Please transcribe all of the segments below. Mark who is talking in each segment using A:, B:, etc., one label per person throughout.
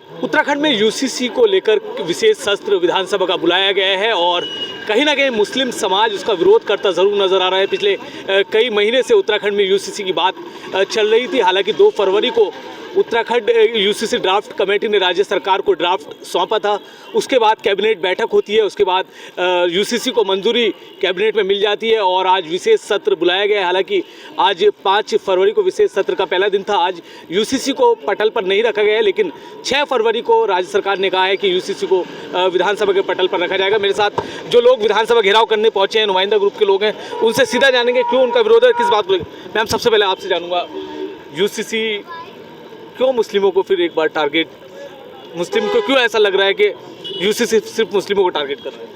A: उत्तराखंड में यूसीसी को लेकर विशेष सत्र विधानसभा का बुलाया गया है और कहीं ना कहीं मुस्लिम समाज उसका विरोध करता ज़रूर नज़र आ रहा है। पिछले कई महीने से उत्तराखंड में यूसीसी की बात चल रही थी। हालांकि 2 फरवरी को उत्तराखंड यूसीसी ड्राफ्ट कमेटी ने राज्य सरकार को ड्राफ्ट सौंपा था। उसके बाद कैबिनेट बैठक होती है, उसके बाद यूसीसी को मंजूरी कैबिनेट में मिल जाती है और आज विशेष सत्र बुलाया गया है। हालांकि आज 5 फरवरी को विशेष सत्र का पहला दिन था। आज यूसीसी को पटल पर नहीं रखा गया है, लेकिन 6 फरवरी को राज्य सरकार ने कहा है कि यूसीसी को विधानसभा के पटल पर रखा जाएगा। मेरे साथ जो लोग विधानसभा घेराव करने पहुंचे हैं, नुमाइंदा ग्रुप के लोग हैं, उनसे सीधा जानेंगे क्यों उनका विरोध है, किस बात को। मैम, सबसे पहले आपसे जानूंगा, यूसीसी क्यों मुस्लिमों को फिर एक बार टारगेट, मुस्लिम को क्यों ऐसा लग रहा है कि यूसीसी सिर्फ मुस्लिमों को टारगेट कर रहा है?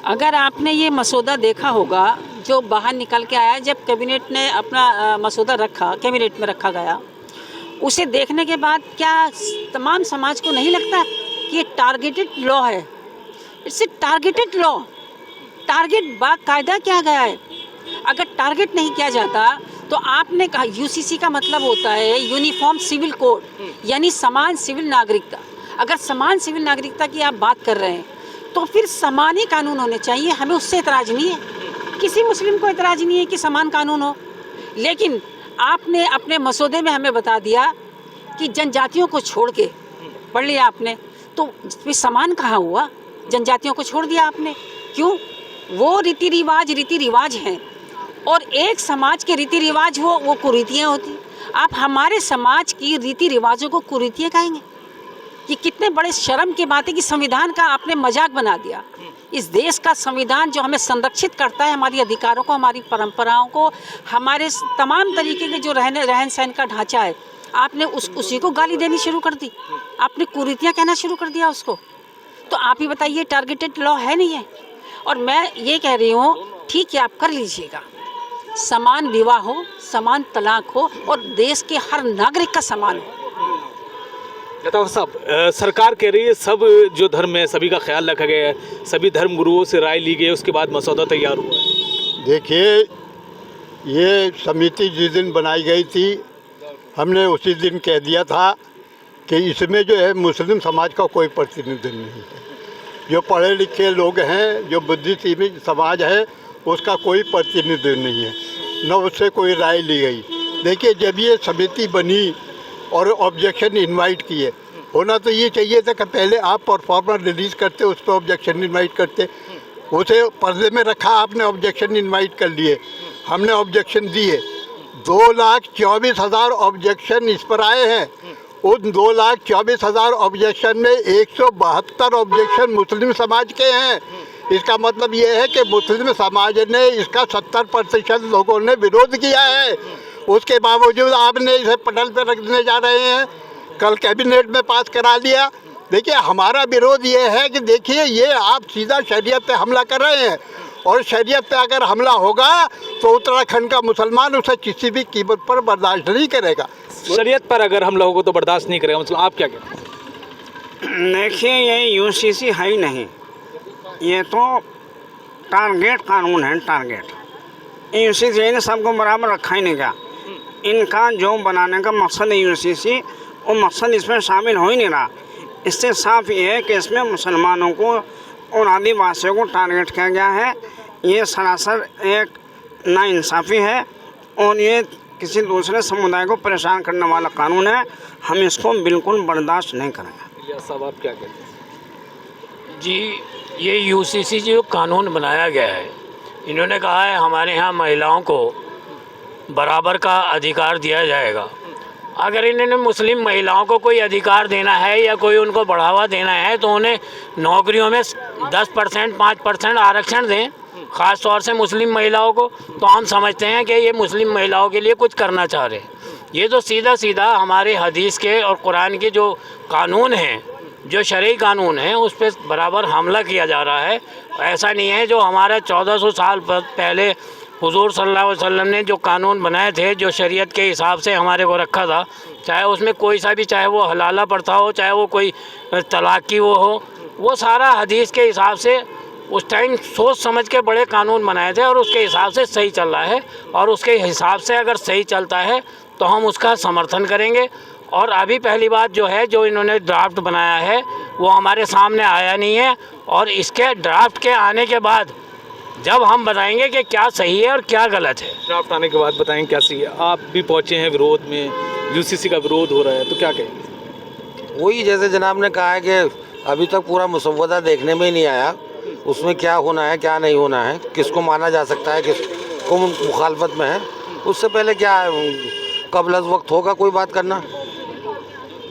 B: अगर आपने ये मसौदा देखा होगा जो बाहर निकल के आया, जब कैबिनेट ने अपना मसौदा रखा, कैबिनेट में रखा गया, उसे देखने के बाद क्या तमाम समाज को नहीं लगता कि ये टारगेटेड लॉ है? It's a targeted law. Target बाकायदा किया गया है। अगर टारगेट नहीं किया जाता तो आपने कहा यूसीसी का मतलब होता है यूनिफॉर्म सिविल कोड, यानी समान सिविल नागरिकता। अगर समान सिविल नागरिकता की आप बात कर रहे हैं तो फिर समान ही कानून होने चाहिए। हमें उससे एतराज़ नहीं है, किसी मुस्लिम को एतराज़ नहीं है कि समान कानून हो। लेकिन आपने अपने मसौदे में हमें बता दिया कि जनजातियों को छोड़ के, पढ़ लिया आपने, तो फिर समान कहाँ हुआ? जनजातियों को छोड़ दिया आपने, क्यों? वो रीति रिवाज हैं और एक समाज के रीति रिवाज वो कुरीतियाँ होती। आप हमारे समाज की रीति रिवाजों को कुरीतियाँ कहेंगे? ये कितने बड़े शर्म की बात है कि संविधान का आपने मजाक बना दिया। इस देश का संविधान जो हमें संरक्षित करता है, हमारी अधिकारों को, हमारी परंपराओं को, हमारे तमाम तरीके के जो रहन सहन का ढांचा है, आपने उसी को गाली देनी शुरू कर दी। आपने कुरीतियाँ कहना शुरू कर दिया उसको। तो आप ही बताइए, टारगेटेड लॉ है नहीं है? और मैं ये कह रही हूँ, ठीक है आप कर लीजिएगा, समान विवाह हो, समान तलाक हो और देश के हर नागरिक का समान हो।
A: साहब, सरकार कह रही है सब जो धर्म है सभी का ख्याल रखा गया है, सभी धर्म गुरुओं से राय ली गई, उसके बाद मसौदा तैयार हुआ है।
C: देखिए, ये समिति जिस दिन बनाई गई थी, हमने उसी दिन कह दिया था कि इसमें जो है मुस्लिम समाज का कोई प्रतिनिधित्व नहीं है। जो पढ़े लिखे लोग हैं, जो बुद्धिजीवी समाज है, उसका कोई प्रतिनिधित्व नहीं है, न उससे कोई राय ली गई। देखिए, जब ये समिति बनी और ऑब्जेक्शन इनवाइट किए, होना तो ये चाहिए था कि पहले आप परफॉर्मर रिलीज़ करते, उस पर ऑब्जेक्शन इनवाइट करते। उसे पर्दे में रखा, आपने ऑब्जेक्शन इनवाइट कर लिए, हमने ऑब्जेक्शन दिए। 2,24,000 ऑब्जेक्शन इस पर आए हैं। उन 2,24,000 ऑब्जेक्शन में 172 ऑब्जेक्शन मुस्लिम समाज के हैं। इसका मतलब ये है कि मुस्लिम समाज ने इसका 70% लोगों ने विरोध किया है। उसके बावजूद आपने इसे पटल पर रखने जा रहे हैं, कल कैबिनेट में पास करा लिया। देखिए, हमारा विरोध ये है कि देखिए, ये आप सीधा शरीयत पे हमला कर रहे हैं और शरीयत पे अगर हमला होगा तो उत्तराखंड का मुसलमान उसे किसी भी कीमत पर बर्दाश्त नहीं करेगा।
A: शरीयत पर अगर हमला होगा तो बर्दाश्त नहीं करेगा, मतलब आप क्या कहते हैं?
D: देखिए, ये यूसीसी है ही नहीं, ये तो टारगेट कानून है। टारगेट यूसीसी ने सबको बराबर रखा ही नहीं क्या। इनका जो बनाने का मकसद है यूसीसी, वो मकसद इसमें शामिल हो ही नहीं रहा। इससे साफ ये है कि इसमें मुसलमानों को और आदिवासियों को टारगेट किया गया है। ये सरासर एक नाइंसाफ़ी है और ये किसी दूसरे समुदाय को परेशान करने वाला कानून है। हम इसको बिल्कुल बर्दाश्त नहीं करेंगे।
A: इलियास साहब, आप क्या कहते हैं?
E: जी, ये यूसीसी जो कानून बनाया गया है, इन्होंने कहा है हमारे यहाँ महिलाओं को बराबर का अधिकार दिया जाएगा। अगर इन्होंने मुस्लिम महिलाओं को कोई अधिकार देना है या कोई उनको बढ़ावा देना है तो उन्हें नौकरियों में 10%, 5% आरक्षण दें, ख़ास तौर से मुस्लिम महिलाओं को। तो हम समझते हैं कि ये मुस्लिम महिलाओं के लिए कुछ करना चाह रहे हैं। ये तो सीधा सीधा हमारे हदीस के और कुरान के जो कानून हैं, जो शरई कानून हैं, उस पर बराबर हमला किया जा रहा है। ऐसा नहीं है जो हमारे 1400 साल पहले हुजूर सल्लल्लाहु अलैहि वसल्लम ने जो कानून बनाए थे, जो शरीयत के हिसाब से हमारे को रखा था, चाहे उसमें कोई सा भी, चाहे वो हलाला प्रथा हो, चाहे वो कोई तलाक की वो सारा हदीस के हिसाब से उस टाइम सोच समझ के बड़े कानून बनाए थे और उसके हिसाब से सही चल रहा है। और उसके हिसाब से अगर सही चलता है तो हम उसका समर्थन करेंगे और अभी पहली बात जो है, जो इन्होंने ड्राफ्ट बनाया है वो हमारे सामने आया नहीं है, और इसके ड्राफ्ट के आने के बाद जब हम बताएंगे कि क्या सही है और क्या गलत है।
A: ड्राफ्ट आने के बाद बताएंगे क्या सही है। आप भी पहुंचे हैं विरोध में, यूसीसी का विरोध हो रहा है, तो क्या कहेंगे?
F: वही जैसे जनाब ने कहा है कि अभी तक पूरा मुसव्वदा देखने में ही नहीं आया, उसमें क्या होना है क्या नहीं होना है, किसको माना जा सकता है, किसको मुखालफत में है। उससे पहले क्या कबल अज़ वक्त होगा कोई बात करना,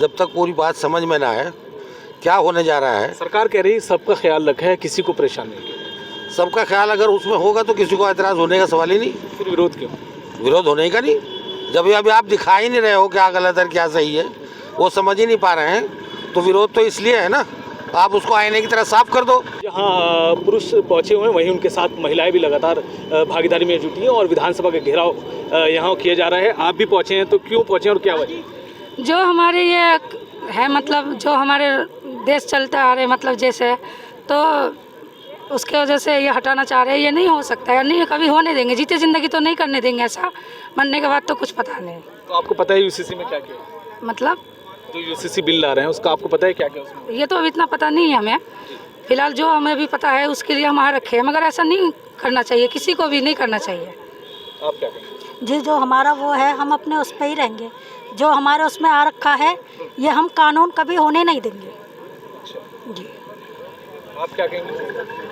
F: जब तक पूरी बात समझ में ना आए क्या होने जा रहा है।
A: सरकार कह रही है सबका ख्याल रखा है, किसी को परेशानी नहीं।
F: सबका ख्याल अगर उसमें होगा तो किसी को एतराज़ होने का सवाल ही नहीं।
A: फिर विरोध क्यों?
F: विरोध होने का नहीं, जब अभी आप दिखा ही नहीं रहे हो क्या गलत है क्या सही है, वो समझ ही नहीं पा रहे हैं, तो विरोध तो इसलिए है ना, आप उसको आईने की तरह साफ कर दो।
A: जहाँ पुरुष पहुँचे हुए हैं वहीं उनके साथ महिलाएं भी लगातार भागीदारी में जुटी हैं और विधानसभा का घेराव यहाँ किया जा रहा है। आप भी पहुँचे हैं, तो क्यों पहुँचे हैं और क्या वजह?
G: जो हमारे ये है मतलब जो हमारे देश चलता आ रहे मतलब जैसे, तो उसके वजह से ये हटाना चाह रहे हैं। ये नहीं हो सकता है, नहीं कभी होने देंगे, जीते ज़िंदगी तो नहीं करने देंगे ऐसा, मरने के बाद तो कुछ पता नहीं।
A: तो आपको पता है यूसीसी में क्या किया?
G: मतलब
A: जो यूसीसी बिल ला रहे हैं उसका आपको पता है क्या क्या उसमें?
G: ये तो अभी इतना पता नहीं है हमें, फिलहाल जो हमें भी पता है उसके लिए हम वहाँ रखे हैं, मगर ऐसा नहीं करना चाहिए, किसी को भी नहीं करना चाहिए।
A: आप क्या कहेंगे?
H: जी जो हमारा वो है हम अपने उस पर ही रहेंगे, जो हमारे उसमें आ रखा है ये हम कानून कभी होने नहीं देंगे। जी
A: आप क्या कहेंगे?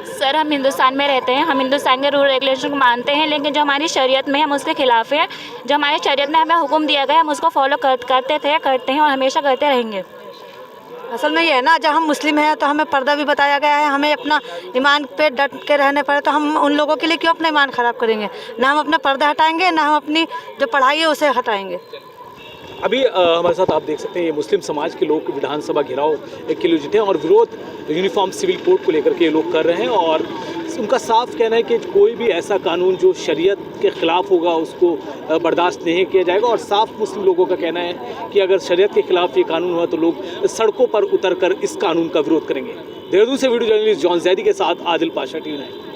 I: सर हम हिंदुस्तान में रहते हैं, हम हिंदुस्तान के रूल रेगुलेशन को मानते हैं, लेकिन जो हमारी शरीयत में हम उसके खिलाफ है। जो हमारी शरीयत में हमें हुक्म दिया गया हम उसको फॉलो करते थे, करते हैं और हमेशा करते रहेंगे।
H: असल में ये है ना, जब हम मुस्लिम हैं तो हमें पर्दा भी बताया गया है, हमें अपना ईमान पे डट के रहने पड़े, तो हम उन लोगों के लिए क्यों अपना ईमान ख़राब करेंगे? ना हम अपना पर्दा हटाएंगे, ना हम अपनी जो पढ़ाई है उसे हटाएंगे।
A: अभी हमारे साथ आप देख सकते हैं ये मुस्लिम समाज के लोग विधानसभा घेराव के लिए जुटे हैं और विरोध यूनिफॉर्म सिविल कोड को लेकर के ये लोग कर रहे हैं और उनका साफ कहना है कि कोई भी ऐसा कानून जो शरीयत के ख़िलाफ़ होगा उसको बर्दाश्त नहीं किया जाएगा। और साफ मुस्लिम लोगों का कहना है कि अगर शरीयत के ख़िलाफ़ ये कानून हुआ तो लोग सड़कों पर उतर कर इस कानून का विरोध करेंगे। देहरादून से वीडियो जर्नलिस्ट जॉन जैदी के साथ आदिल पाशा, TV9।